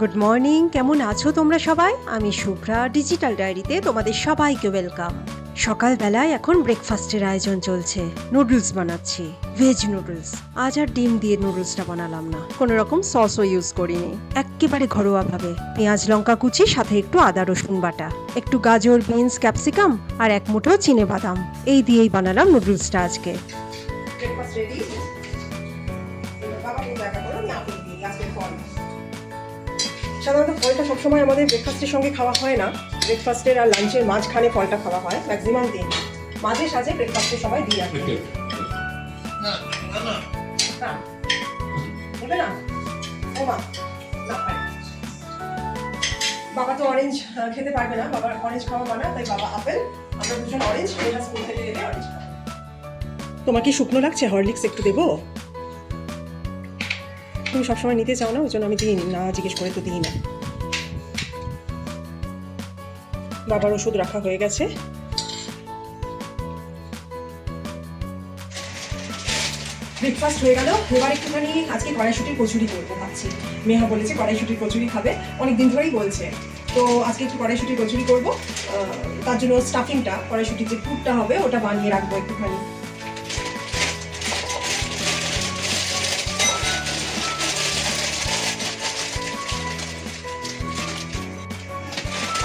Good morning, কেমন আছো তোমরা সবাই? আমি শুভ্রা, ডিজিটাল ডায়েরিতে তোমাদের সবাইকে ওয়েলকাম। সকালবেলায় এখন ব্রেকফাস্টের আয়োজন চলছে। নুডলস বানাচ্ছি, ভেজ নুডলস। আজ আর ডিম দিয়ে নুডলসটা বানালাম না, কোনো রকম সসও ইউজ করিনি, একেবারে ঘরোয়াভাবে। পেঁয়াজ লঙ্কা কুচি, সাথে একটু আদা রসুন বাটা, একটু গাজর, বিনস, ক্যাপসিকাম আর এক মুঠো চিনে বাদাম, এই দিয়েই বানালাম নুডলসটা আজকে। Breakfast ready. সাধারণত ফলটা সবসময় আমাদের ব্রেকফাস্টের সঙ্গে খাওয়া হয় না, ব্রেকফাস্টের আর লাঞ্চের মাঝখানে ফলটা খাওয়া হয় ম্যাক্সিমাম দিন। মাঝে সাঝে ব্রেকফাস্টের সময় দিয়ে রাখি। বাবা তো অরেঞ্জ খেতে পারবে না, বাবার অরেঞ্জ খাওয়া মানা, তাই বাবা আপেল, আমরা দুজন অরেঞ্জ। স্কুল থেকে এলে অরেঞ্জ খাবো। তোমার কি শুকনো লাগছে? হরলিক্স একটু দেবো? তুমি সবসময় নিতে চাও না, ওই জন্য আমি দিই না, জিজ্ঞেস করে তো দিই না। বাবার ওষুধ রাখা হয়ে গেছে। ব্রেকফাস্ট হয়ে গেল। এবার একটুখানি আজকে কড়াইশুটির কচুরি করবো ভাবছি। মেহা বলেছে কড়াইশুটির কচুরি খাবে, অনেকদিন ধরেই বলছে। তো আজকে একটু কড়াইশুটির কচুরি করবো। তার জন্য স্টাফিংটা, কড়াইশুটির যে পুরটা হবে ওটা বানিয়ে রাখবো একটুখানি।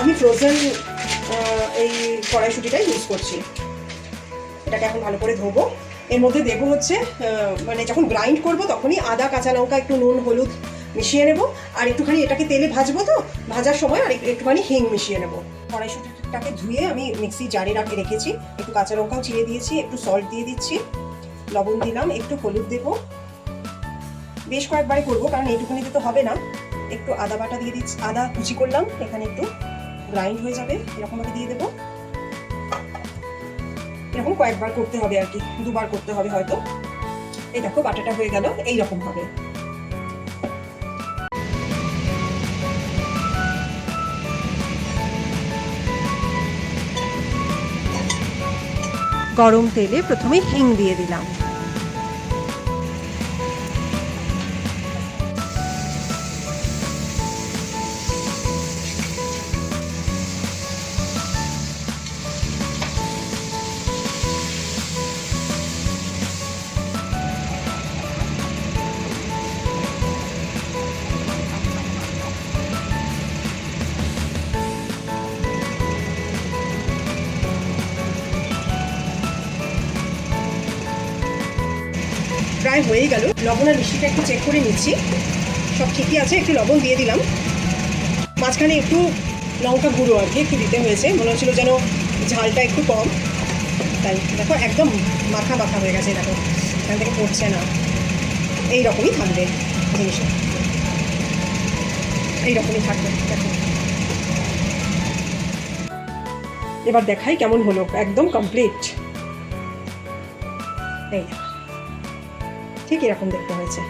আমি ফ্রোজেন এই কড়াইশুটিটাই ইউজ করছি। এটাকে এখন ভালো করে ধোবো। এর মধ্যে দেবো হচ্ছে মানে যখন গ্রাইন্ড করবো তখনই আদা, কাঁচা লঙ্কা, একটু নুন, হলুদ মিশিয়ে নেবো। আর একটুখানি এটাকে তেলে ভাজবো, তো ভাজার সময় আর একটুখানি হিং মিশিয়ে নেবো। কড়াইশুটিটাকে ধুয়ে আমি মিক্সি জারে রেখেছি। একটু কাঁচা লঙ্কাও চিড়ে দিয়েছি, একটু সল্ট দিয়ে দিচ্ছি, লবণ দিলাম, একটু হলুদ দেবো। বেশ কয়েকবারে করবো কারণ এইটুকুনিতে তো হবে না। একটু আদা বাটা দিয়ে দিচ্ছি, আদা কুচি করলাম, এখানে একটু গ্রাইন্ড হয়ে যাবে, এরকমভাবে দিয়ে দেবো। এরকম কয়েকবার করতে হবে আর কি, দুবার করতে হবে হয়তো। এই দেখো বাটাটা হয়ে গেল, এইরকম হবে। গরম তেলে প্রথমে হিং দিয়ে দিলাম। প্রায় হয়েই গেল। লবণ আর মিষ্টিটা একটু চেক করে নিচ্ছি, সব ঠিকই আছে। একটু লবণ দিয়ে দিলাম, মাঝখানে একটু লঙ্কা গুঁড়ো আর কি একটু দিতে হয়েছে, মনে হচ্ছিল যেন ঝালটা একটু কম, তাই দেখো একদম মাখা মাখা হয়ে গেছে। দেখো এখান থেকে পড়ছে না, এইরকমই থাকবে জিনিসটা, এইরকমই থাকবে। দেখো এবার দেখাই কেমন হলো, একদম কমপ্লিট। এই ঠিক এরকম দেখতে হয়েছে।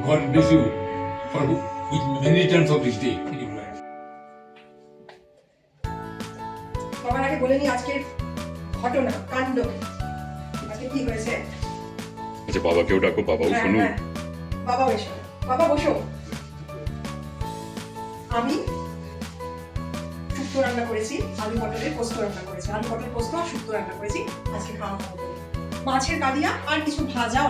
God bless you for with many returns of this day. সবার আগে বলে নি আজকের ঘটনা, কাণ্ড। আজকে কি হয়েছে? আচ্ছা বাবাকেও ডাকো, বাবাও শুনুন। বাবা এসো, বাবা বসো। আমি শুক্তো রান্না করেছি, আলু পটলের পোস্ত রান্না করেছি, আলু পটল পোস্ত আর শুক্তো রান্না করেছি আজকে খাওয়া হবে। মাছের কালিয়া আর কিছু ভাজা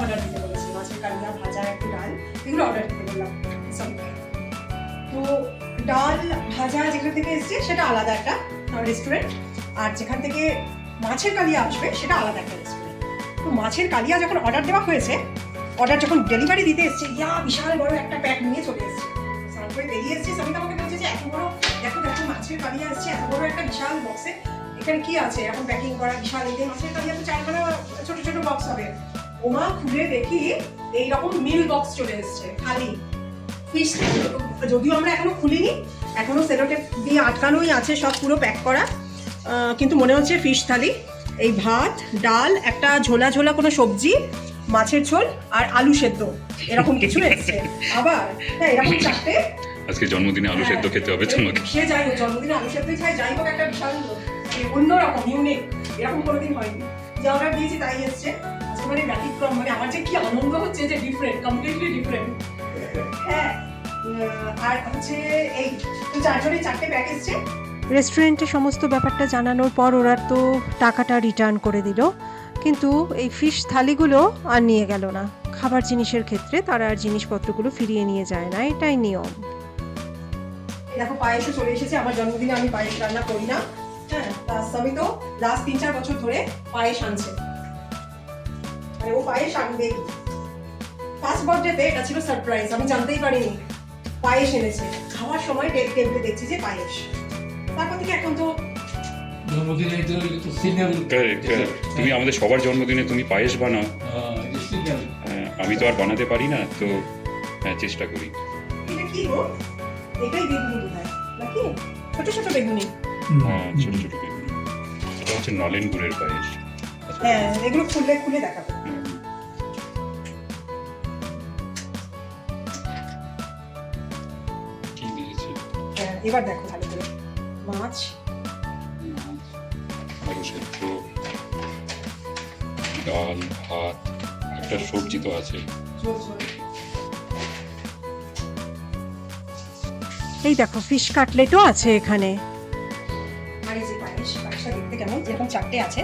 অর্ডার দিতে বলেছি, মাছের কালিয়া, ভাজা, একটু ডাল, এগুলো অর্ডার দিতে বললাম। তো ডাল ভাজা যেখান থেকে এসছে সেটা আলাদা একটা রেস্টুরেন্ট, আর যেখান থেকে মাছের কালিয়া আসবে সেটা আলাদা একটা রেস্টুরেন্ট। তো মাছের কালিয়া যখন অর্ডার দেওয়া হয়েছে অর্ডার যখন ডেলিভারি দিতে এসছে, বিশাল বড় একটা প্যাক নিয়ে চলে এসছে। স্নান করে বেরিয়ে এসছে, সবিতা আমাকে বলছে যে এত বড়, দেখো দেখো মাছের কালিয়া আসছে এত বড় একটা বিশাল বক্সে, এখানে কি আছে এখন প্যাকিং করা বিশাল, এই মাছের কালিয়া তো 4খানা ছোট ছোট বক্স হবে। ওমা খুলে দেখি এইরকম মিল বক্স চলে এসছে খালি ফিশ, যদিও আমরা এখনো খুলিনি, এখনো সেলোটেপ দিয়ে আটকানোই আছে, সব পুরো প্যাক করা, কিন্তু মনে হচ্ছে ফিশ থালি। এই ভাত, ডাল, একটা ঝোলা ঝোলা কোনো সবজি, মাছের ঝোল আর আলু সেদ্ধ, এরকম কিছু এসছে। আবার হ্যাঁ এরকম 4টে। আজকে জন্মদিনে আলু সেদ্ধ খেতে হবে তোমাকে। সে যাই হোক, জন্মদিনে আলু সেদ্ধই খাই, যাই হোক একটা বিশাল অন্যরকম ইউনিক, এরকম কোনোদিন হয়নি। যা অর্ডার দিয়েছি তাই এসছে। আজকে মানে ব্যতিক্রম, মানে আমার যে কি আনন্দ হচ্ছে যে ডিফারেন্ট, কমপ্লিটলি ডিফারেন্ট। হ্যাঁ আর হচ্ছে এই তো 4জনের 4টে প্যাক এসছে। রেস্টুরেন্টে সমস্ত ব্যাপারটা জানানোর পর ওরা তো টাকাটা রিটার্ন করে দিল, কিন্তু এই ফিশ থালিগুলো আর নিয়ে গেল না। খাবার জিনিসের ক্ষেত্রে তারা আর জিনিসপত্রগুলো ফিরিয়ে নিয়ে যায় না, এটাই নিয়ম। দেখো পায়েসও চলে এসেছে। আমার জন্মদিনে আমি পায়েস রান্না করি না, হ্যাঁ আমি তো লাস্ট 3-4 বছর ধরে পায়েস আনছে, মানে ও পায়েস আনবেই। ফার্স্ট বার্থডেতে এটা ছিল সারপ্রাইজ, আমি জানতেই পারিনি পায়েস এনেছে। খাওয়ার সময় টেবিলে দেখছি যে পায়েস, তারপর থেকে এখন তো জন্মদিনে তো সিগন্যাল তুমি আমাদের সবার জন্মদিনে তুমি পায়েস বানাও, সিগন্যাল আমি তো আর বানাতে পারি না, তো হ্যাঁ চেষ্টা করি। এটা কি গো? এটাই বেগুনি বোধহয় নাকি? ছোট ছোট বেগুনি। হ্যাঁ ছোট ছোট বেগুনি, এটা হচ্ছে নলেন গুড়ের পায়েস। হ্যাঁ এগুলো খুলে খুলে দেখাবো। কি দিয়েছে? হ্যাঁ এবার দেখো ভালো করে, মাছ, আলু সেদ্ধ, ডাল, ভাত, একটা সবজি তো আছে। ঝোল ঝোল। এই দেখো ফিশ কাটলেটও আছে এখানে। আর এই যে পায়েস, পায়েসটা দেখতে কেমন, যেরকম 4টে আছে,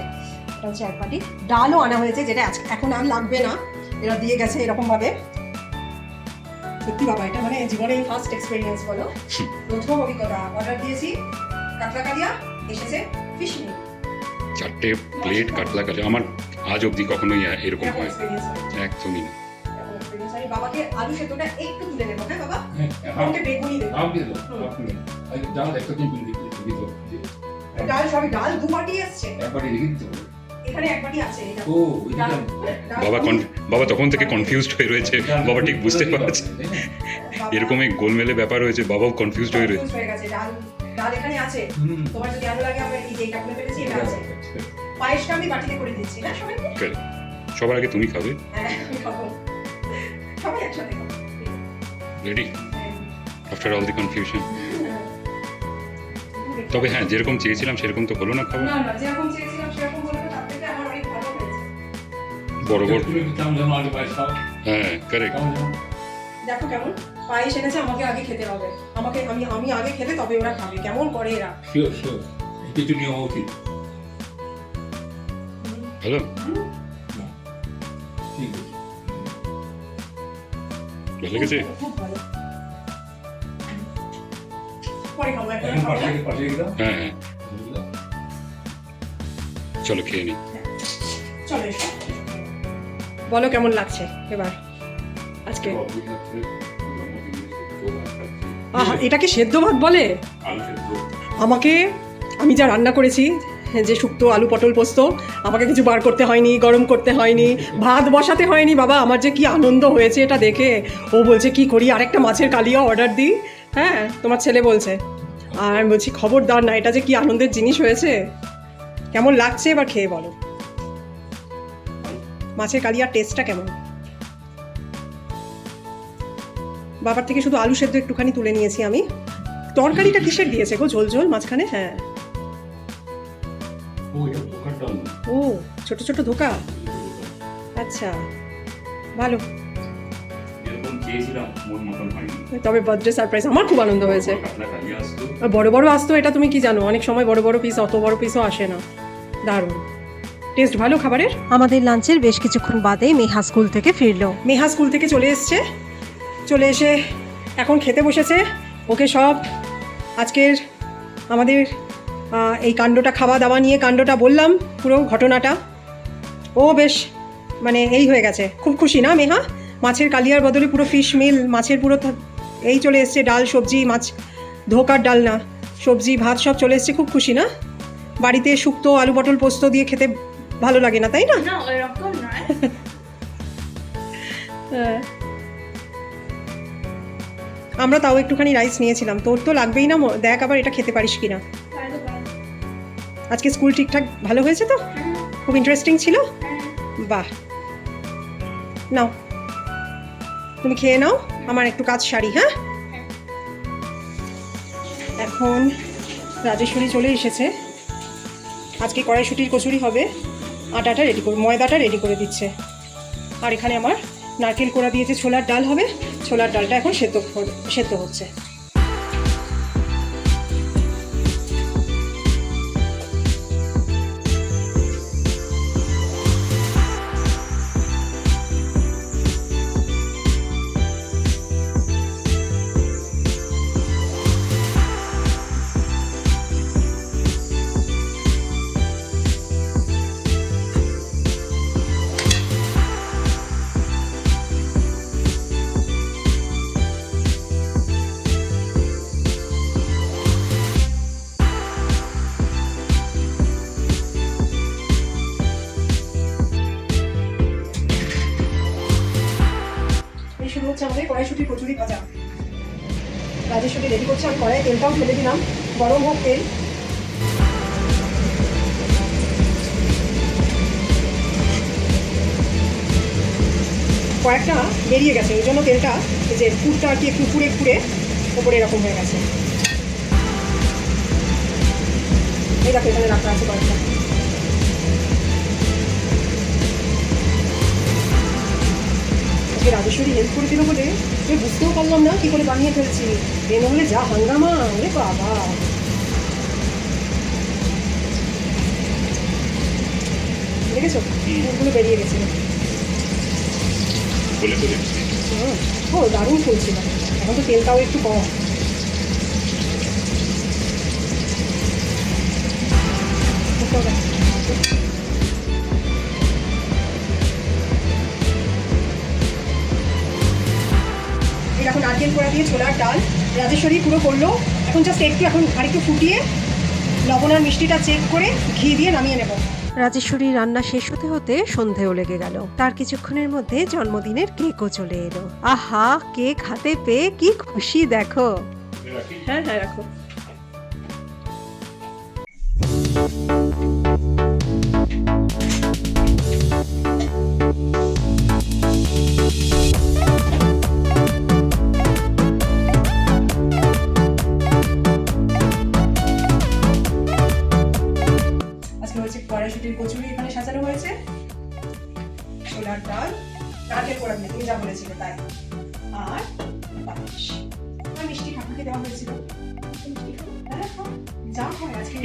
এটা হচ্ছে 1 বাটি। ডালও আনা হয়েছে, যেটা এখন আর লাগবে না, এরা দিয়ে গেছে এরকম ভাবে। সত্যি বাবা এটা মানে জীবনে ফার্স্ট এক্সপেরিয়েন্স বলো, প্রথম অভিজ্ঞতা। অর্ডার দিয়েছি কাতলা কালিয়া, এসেছে ফিশ মিল। 4টে প্লেট কাতলা কালিয়া, আমার আজ অবধি কখনোই এরকম হয় এক্সপেরিয়েন্স হয়, একদমই না। এরকম experience হয়। বাবাকে আলু সেদ্ধটা একটু তুলে নেবো, হ্যাঁ বাবা, আমাকে বেগুনি দেবো। ডাল একটা দিন দিত, ডাল সবই, ডাল 2 বাটি এসছে, একবারই রেখে দিতে হবে। এখানে 1 বাটি আছে। এটা ও এটা ডাল- ডাল- বাবা তখন থেকে কনফিউজড হয়ে রয়েছে, বাবা ঠিক বুঝতে পারছে বাবা এরকম এক গোলমেলে ব্যাপার হয়েছে, বাবাও কনফিউজড হয়ে রয়েছে। confused হয়ে গেছে। ডাল ডাল এখানে আছে, তোমার যদি আলু লাগে আমরা এই যে এটা করে ফেলেছি, এটা আছে। পায়েসটা আমি বাটিতে করে দিচ্ছি না সবাইকে, Okay, সবার আগে তুমি খাবে। হ্যাঁ আমি খাবো, সবাই একসাথে খাবো। Ready after all the confusion. তবে হ্যাঁ যেরকম চেয়েছিলাম সেরকম তো হলো না খাবার। না না, যেরকম চেয়েছিলাম সেরকম হলো না, তার থেকে আমার অনেক ভালো হয়েছে। বড় বড়, তুমি কি কেমন জানো আলু পায়েস খাও? হ্যাঁ কারেক্ট। কেমন জানো? দেখো কেমন পায়েস এনেছে, আমাকে আগে খেতে হবে, আমি আগে খেলে তবে ওরা খাবে। কেমন করে এরা, শিওর শিওর, কিছু নিয়ম উচিত। ভালো ঠিক আছে, ভালো লেগেছে। খুব ভালো। পরে খাবো, এখন এখন খাবো না। পাঠিয়ে দিলাম। হ্যাঁ হ্যাঁ চলো খেয়ে নি। চলো এসো। বলো কেমন লাগছে এবার আজকে? আহা, এটাকে সেদ্ধ ভাত বলে? আমি যা রান্না করেছি, যে শুক্তো আলু পটল পোস্ত, আমাকে কিছু বার করতে হয়নি, গরম করতে হয়নি, ভাত বসাতে হয়নি। বাবা আমার যে কি আনন্দ হয়েছে এটা দেখে। ও বলছে কি করি, আরেকটা মাছের কালিয়া অর্ডার দিই। হ্যাঁ তোমার ছেলে বলছে, আর আমি বলছি খবরদার না, এটা যে কি আনন্দের জিনিস হয়েছে। কেমন লাগছে এবার খেয়ে বলো, মাছের কালিয়ার টেস্টটা কেমন? বাবার থেকে শুধু আলু সেদ্ধ একটুখানি তুলে নিয়েছি আমি। তরকারিটা কিসের দিয়েছে গো, ঝোল ঝোল মাঝখানে? হ্যাঁ ও এটা দোকান ডাল না। ও ছোট ছোট ধোকা, আচ্ছা ভালো। যেরকম চেয়েছিলাম মন মতন হয়নি। তবে বার্থডে সারপ্রাইজ, আমার খুব আনন্দ হয়েছে। কাতলা কালিয়া আসতো, আর বড় বড় আসতো, এটা তুমি কি জানো, অনেক সময় বড় বড় পিস, অত বড় পিসও আসে না। দারুণ টেস্ট, ভালো খাবারের। আমাদের লাঞ্চের বেশ কিছুক্ষণ বাদে মেহা স্কুল থেকে ফিরলো। মেহা স্কুল থেকে চলে এসছে, চলে এসে এখন খেতে বসেছে। ওকে সব আজকের আমাদের এই কাণ্ডটা, খাওয়া দাওয়া নিয়ে কাণ্ডটা বললাম, পুরো ঘটনাটা। ও বেশ মানে এই হয়ে গেছে, খুব খুশি না মেহা? মাছের কালিয়ার বদলে পুরো ফিশ মিল, মাছের পুরো এই চলে এসছে, ডাল সবজি, মাছ ধোকার ডাল না, সবজি ভাত সব চলে এসছে। খুব খুশি না? বাড়িতে শুক্তো আলু পটল পোস্ত দিয়ে খেতে ভালো লাগে না, তাই না? না এরকম নয়। হ্যাঁ। আমরা তাও একটুখানি রাইস নিয়েছিলাম, তোর তো লাগবেই না, দেখ আবার এটা খেতে পারিস কিনা। আজকে স্কুল ঠিকঠাক ভালো হয়েছে তো? খুব ইন্টারেস্টিং ছিল? বাহ, নাও তুমি খেয়ে নাও, আমার একটু কাজ সারি। হ্যাঁ, এখন রাজেশ্বরী চলে এসেছে, আজকে কড়াইশুঁটির কচুরি হবে, আটাটা রেডি করে, ময়দাটা রেডি করে দিচ্ছে। আর এখানে আমার নারকেল কোড়া দিয়েছে, ছোলার ডাল হবে, ছোলার ডালটা এখন সেদ্ধ হচ্ছে। শুরু হচ্ছে আমাদের কড়াইশুঁটির কচুরি ভাজা। রাজেশ্বরী রেডি করছে, আমি কড়াইয়ে তেলটাও ফেলে দিলাম, গরম হোক তেল। কয়েকটা বেরিয়ে গেছে, ওই জন্য তেলটা যে পুরটা আর কি একটু পুড়ে ওপরে এরকম হয়ে গেছে। এই দেখো এখানে রাখা আছে কয়েকটা। রাজেশ্বরী হেল্প করে দিল বলে আমি বুঝতেও পারলাম না কি করে বানিয়ে ফেলছি। এ নহলে যা হাঙ্গামা, ওরে বাবা। দেখেছো ফুলগুলো বেরিয়ে গেছে। ও দারুণ ফুলছিল, এখন তো তেলটাও একটু কম। এখন নারকেল কোড়া দিয়ে ছোলার ডাল রাজেশ্বরী পুরো করলো। এখন জাস্ট এখন আরেকটু ফুটিয়ে লবণ আর মিষ্টিটা চেক করে ঘি দিয়ে নামিয়ে নেব। রাজেশ্বরীর রান্না শেষ হতে হতে সন্ধেও লেগে গেল। তার কিছুক্ষণের মধ্যে জন্মদিনের কেকও চলে এলো। আহা, কেক হাতে পেয়ে কি খুশি দেখো। হ্যাঁ হ্যাঁ রাখো। কড়াইশুঁটির কচুরি এখানে সাজানো হয়েছে, ছোলার ডাল, নারকেল কোড়া দিয়ে তুমি যা বলেছিলে তাই, আর পায়েস আর মিষ্টি ঠাকুরকে দেওয়া হয়েছিল। যা হয় আজকে।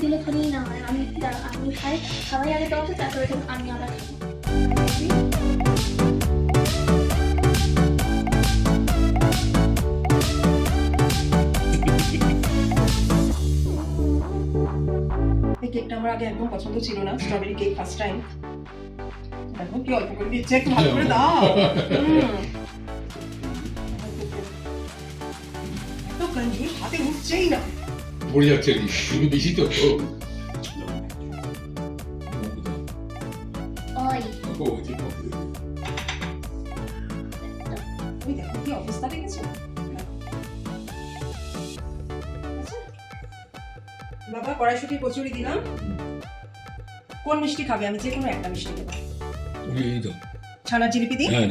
দিলে থরি না হয়, আমি খাই, সবাই আগে দেওয়া তারপরে আমি আবার খাবো। এই কেকটা আমার আগে একদম পছন্দ ছিল না, স্ট্রবেরি কেক ফার্স্ট টাইম। এখন কি অল্প করে দিচ্ছে, একটু ভালো করে দাও। তো কনজুস, হাতে উঠছেই না। পড়ে যাচ্ছে তুমি বেশি তো। তুমি দেখো কি অবস্থা দেখেছো। বাবা কড়াইশুঁটির কচুরি দিলাম। কোন মিষ্টি খাবে? আমি যে কোনো একটা মিষ্টি দেবো। ছানার জিলিপি দিই। হ্যাঁ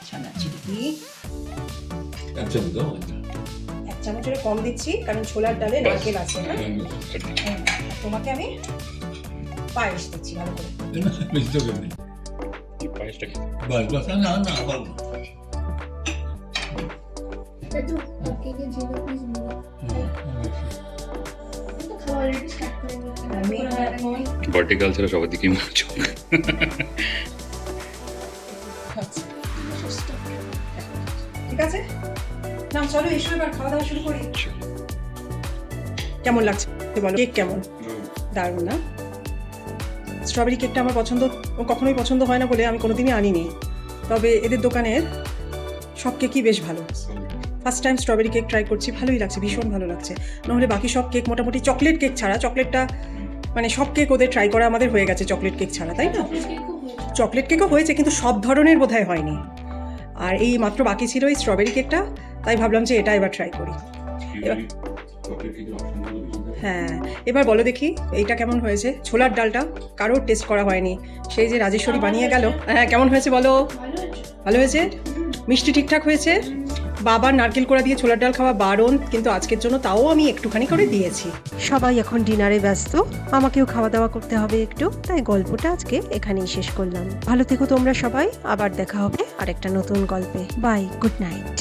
ছানার জিলিপি এক চামচ দাও। এক চামচের কম দিচ্ছি কারণ ছোলার ডালে নারকেল আছে। হ্যাঁ, তোমাকে আমি পায়েস দিচ্ছি ভালো করে। বেশি তো কেন পায়েসটা বাস বাস না না একটু কেকের জিরো পিস নিয়ে কিন্তু খাওয়া অলরেডি স্টার্ট করে আমি এখন ভার্টিকালচারে সবার দিকেই মনোযোগ। খাচ্ছি। ঠিক আছে, না চলো এসো এবার খাওয়া দাওয়া শুরু করি। কেমন লাগছে বলো? কেক কেমন? দারুণ না? স্ট্রবেরি কেকটা আমার পছন্দ, কখনোই পছন্দ হয় না বলে আমি কোনোদিনই আনিনি, তবে এদের দোকানের সব কেকই বেশ ভালো। First time strawberry cake try করছি, ভালোই লাগছে, ভীষণ ভালো লাগছে। নাহলে বাকি সব কেক মোটামুটি চকলেট কেক ছাড়া, চকলেটটা মানে সব কেক ওদের ট্রাই করা আমাদের হয়ে গেছে চকলেট কেক ছাড়া, তাই না? চকলেট কেকও হয়েছে কিন্তু সব ধরনের বোধহয় হয়নি, আর এই মাত্র বাকি ছিল এই স্ট্রবেরি কেকটা, তাই ভাবলাম যে এটা এবার ট্রাই করি। হ্যাঁ, এবার বলো দেখি এইটা কেমন হয়েছে? ছোলার ডালটা কারোর টেস্ট করা হয়নি, সেই যে রাজেশ্বরী বানিয়ে গেল। হ্যাঁ, কেমন হয়েছে বলো? ভালো হয়েছে? মিষ্টি ঠিকঠাক হয়েছে? বাবার নারকেল কোড়া দিয়ে ছোলার ডাল খাওয়া বারণ, কিন্তু আজকের জন্য তাও আমি একটুখানি করে দিয়েছি। সবাই এখন ডিনারে ব্যস্ত, আমাকেও খাওয়া দাওয়া করতে হবে একটু, তাই গল্পটা আজকে এখানেই শেষ করলাম। ভালো থেকো তোমরা সবাই, আবার দেখা হবে আরেকটা নতুন গল্পে। Bye, good night.